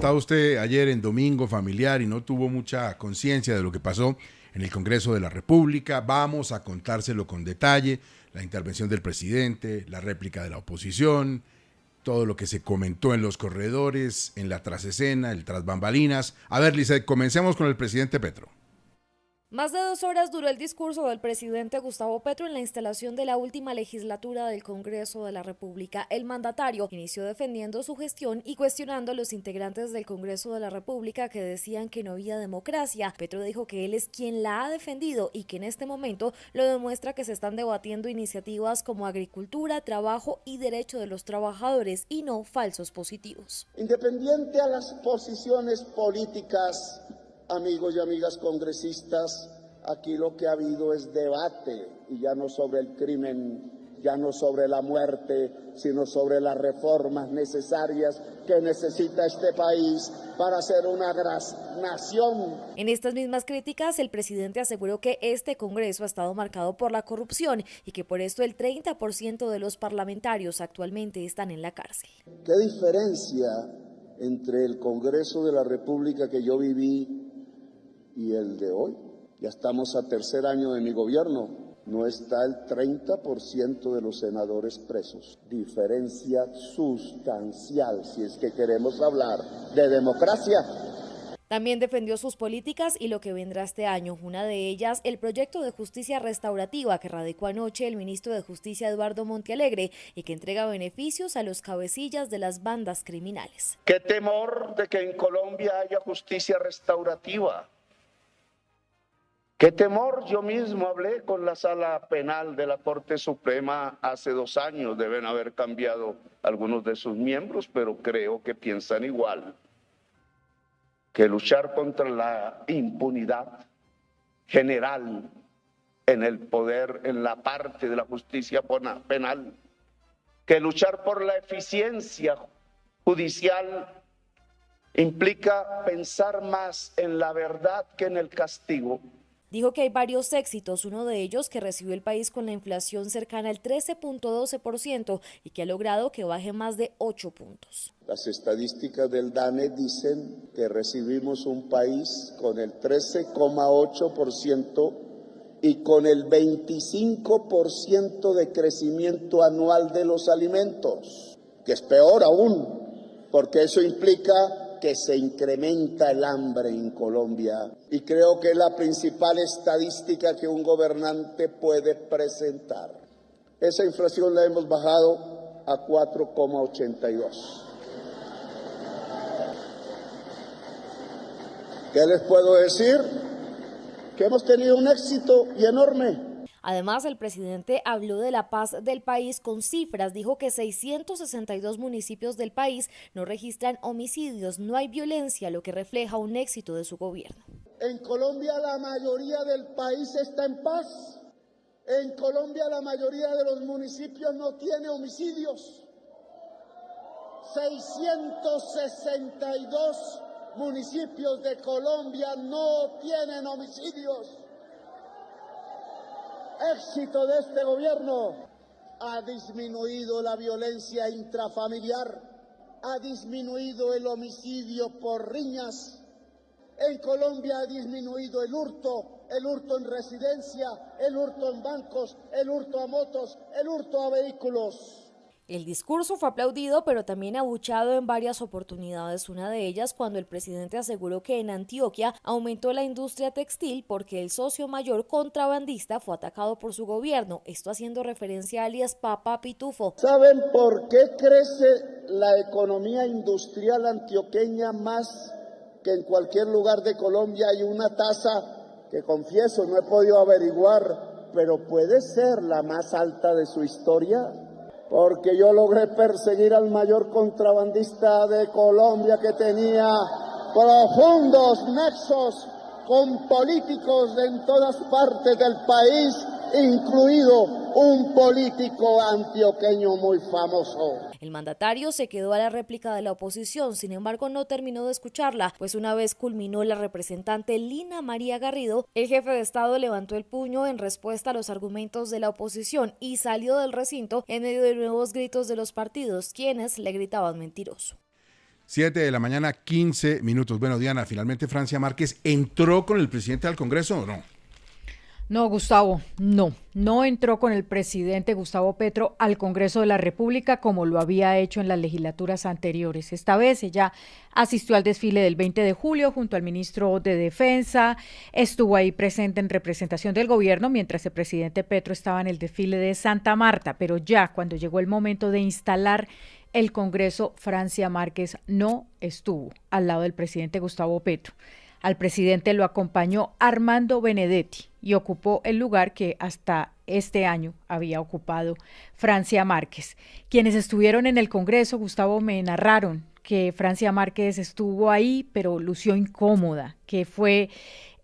estaba usted ayer en domingo familiar y no tuvo mucha conciencia de lo que pasó en el Congreso de la República. Vamos a contárselo con detalle, la intervención del presidente, la réplica de la oposición, todo lo que se comentó en los corredores, en la trasescena, el tras bambalinas. A ver, Lizeth, comencemos con el presidente Petro. Más de 2 horas duró el discurso del presidente Gustavo Petro en la instalación de la última legislatura del Congreso de la República. El mandatario inició defendiendo su gestión y cuestionando a los integrantes del Congreso de la República que decían que no había democracia. Petro dijo que él es quien la ha defendido y que en este momento lo demuestra que se están debatiendo iniciativas como agricultura, trabajo y derecho de los trabajadores y no falsos positivos. Independiente a las posiciones políticas, amigos y amigas congresistas, aquí lo que ha habido es debate, y ya no sobre el crimen, ya no sobre la muerte, sino sobre las reformas necesarias que necesita este país para ser una gran nación. En estas mismas críticas, el presidente aseguró que este Congreso ha estado marcado por la corrupción y que por esto el 30% de los parlamentarios actualmente están en la cárcel. ¿Qué diferencia entre el Congreso de la República que yo viví y el de hoy? Ya estamos a tercer año de mi gobierno. No está el 30% de los senadores presos. Diferencia sustancial si es que queremos hablar de democracia. También defendió sus políticas y lo que vendrá este año. Una de ellas, el proyecto de justicia restaurativa que radicó anoche el ministro de Justicia Eduardo Montealegre y que entrega beneficios a los cabecillas de las bandas criminales. Qué temor de que en Colombia haya justicia restaurativa. Qué temor, yo mismo hablé con la Sala Penal de la Corte Suprema hace 2 años, deben haber cambiado algunos de sus miembros, pero creo que piensan igual, que luchar contra la impunidad general en el poder, en la parte de la justicia penal, que luchar por la eficiencia judicial implica pensar más en la verdad que en el castigo. Dijo que hay varios éxitos, uno de ellos que recibió el país con la inflación cercana al 13.12% y que ha logrado que baje más de 8 puntos. Las estadísticas del DANE dicen que recibimos un país con el 13,8% y con el 25% de crecimiento anual de los alimentos, que es peor aún, porque eso implica que se incrementa el hambre en Colombia, y creo que es la principal estadística que un gobernante puede presentar. Esa inflación la hemos bajado a 4,82. ¿Qué les puedo decir? Que hemos tenido un éxito y enorme. Además, el presidente habló de la paz del país con cifras. Dijo que 662 municipios del país no registran homicidios, no hay violencia, lo que refleja un éxito de su gobierno. En Colombia la mayoría del país está en paz. En Colombia la mayoría de los municipios no tiene homicidios. 662 municipios de Colombia no tienen homicidios. Éxito de este gobierno: ha disminuido la violencia intrafamiliar, ha disminuido el homicidio por riñas. En Colombia ha disminuido el hurto en residencia, el hurto en bancos, el hurto a motos, el hurto a vehículos. El discurso fue aplaudido, pero también abuchado en varias oportunidades. Una de ellas cuando el presidente aseguró que en Antioquia aumentó la industria textil porque el socio mayor contrabandista fue atacado por su gobierno. Esto haciendo referencia a alias Papa Pitufo. ¿Saben por qué crece la economía industrial antioqueña más que en cualquier lugar de Colombia? Hay una tasa que, confieso, no he podido averiguar, pero puede ser la más alta de su historia. Porque yo logré perseguir al mayor contrabandista de Colombia, que tenía profundos nexos con políticos en todas partes del país, incluido un político antioqueño muy famoso. El mandatario se quedó a la réplica de la oposición, sin embargo no terminó de escucharla, pues una vez culminó la representante Lina María Garrido, el jefe de Estado levantó el puño en respuesta a los argumentos de la oposición y salió del recinto en medio de nuevos gritos de los partidos, quienes le gritaban mentiroso. 7 de la mañana, 15 minutos. Bueno, Diana, finalmente Francia Márquez entró con el presidente al Congreso, ¿o no? No, Gustavo, no entró con el presidente Gustavo Petro al Congreso de la República como lo había hecho en las legislaturas anteriores. Esta vez ella asistió al desfile del 20 de julio junto al ministro de Defensa, estuvo ahí presente en representación del gobierno mientras el presidente Petro estaba en el desfile de Santa Marta, pero ya cuando llegó el momento de instalar el Congreso, Francia Márquez no estuvo al lado del presidente Gustavo Petro. Al presidente lo acompañó Armando Benedetti y ocupó el lugar que hasta este año había ocupado Francia Márquez. Quienes estuvieron en el Congreso, Gustavo, me narraron que Francia Márquez estuvo ahí, pero lució incómoda, que fue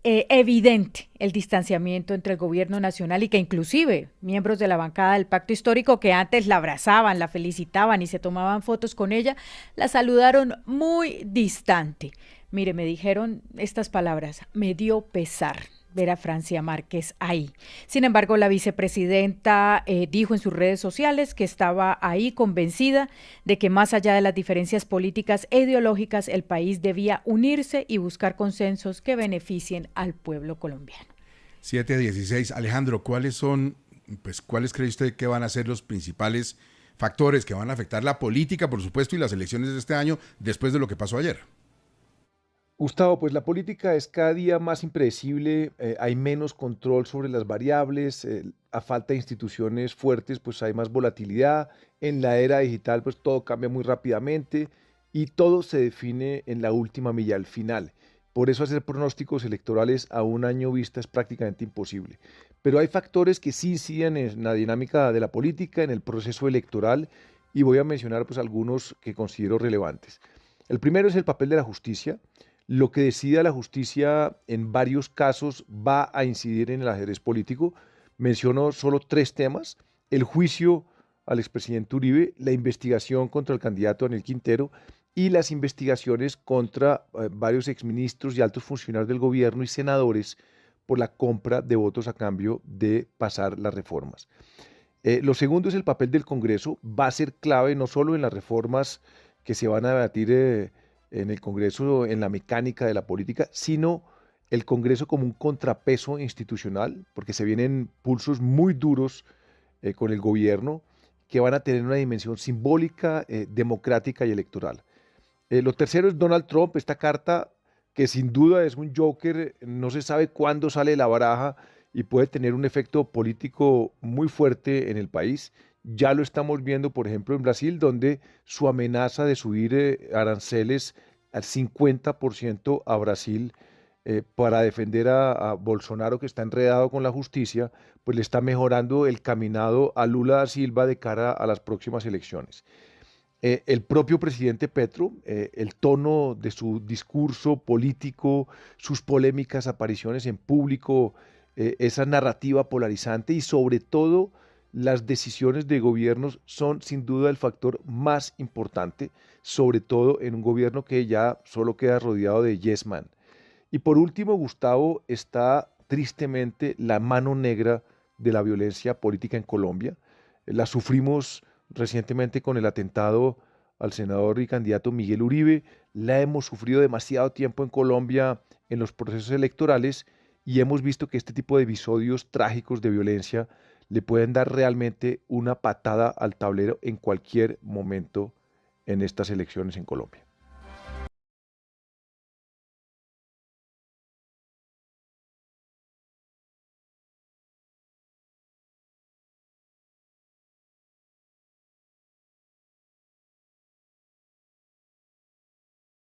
evidente el distanciamiento entre el gobierno nacional y que inclusive miembros de la bancada del Pacto Histórico que antes la abrazaban, la felicitaban y se tomaban fotos con ella, la saludaron muy distante. Mire, me dijeron estas palabras: me dio pesar ver a Francia Márquez ahí. Sin embargo, la vicepresidenta dijo en sus redes sociales que estaba ahí convencida de que más allá de las diferencias políticas e ideológicas, el país debía unirse y buscar consensos que beneficien al pueblo colombiano. 7:16. Alejandro, ¿cuáles cree usted que van a ser los principales factores que van a afectar la política, por supuesto, y las elecciones de este año después de lo que pasó ayer? Gustavo, pues la política es cada día más impredecible, hay menos control sobre las variables, a falta de instituciones fuertes, pues hay más volatilidad. En la era digital, pues todo cambia muy rápidamente y todo se define en la última milla, al final. Por eso hacer pronósticos electorales a un año vista es prácticamente imposible. Pero hay factores que sí inciden en la dinámica de la política, en el proceso electoral, y voy a mencionar pues algunos que considero relevantes. El primero es el papel de la justicia. Lo que decida la justicia en varios casos va a incidir en el ajedrez político. Menciono solo 3 temas: el juicio al expresidente Uribe, la investigación contra el candidato Daniel Quintero y las investigaciones contra varios exministros y altos funcionarios del gobierno y senadores por la compra de votos a cambio de pasar las reformas. Lo segundo es el papel del Congreso. Va a ser clave no solo en las reformas que se van a debatir en el Congreso, en la mecánica de la política, sino el Congreso como un contrapeso institucional, porque se vienen pulsos muy duros con el gobierno que van a tener una dimensión simbólica, democrática y electoral. Lo tercero es Donald Trump, esta carta que sin duda es un joker, no se sabe cuándo sale de la baraja y puede tener un efecto político muy fuerte en el país. Ya lo estamos viendo, por ejemplo, en Brasil, donde su amenaza de subir aranceles al 50% a Brasil para defender a Bolsonaro, que está enredado con la justicia, pues le está mejorando el caminado a Lula da Silva de cara a las próximas elecciones. El propio presidente Petro, el tono de su discurso político, sus polémicas apariciones en público, esa narrativa polarizante y sobre todo las decisiones de gobiernos son sin duda el factor más importante, sobre todo en un gobierno que ya solo queda rodeado de yes man. Y por último, Gustavo, está tristemente la mano negra de la violencia política en Colombia. La sufrimos recientemente con el atentado al senador y candidato Miguel Uribe, la hemos sufrido demasiado tiempo en Colombia en los procesos electorales y hemos visto que este tipo de episodios trágicos de violencia le pueden dar realmente una patada al tablero en cualquier momento en estas elecciones en Colombia.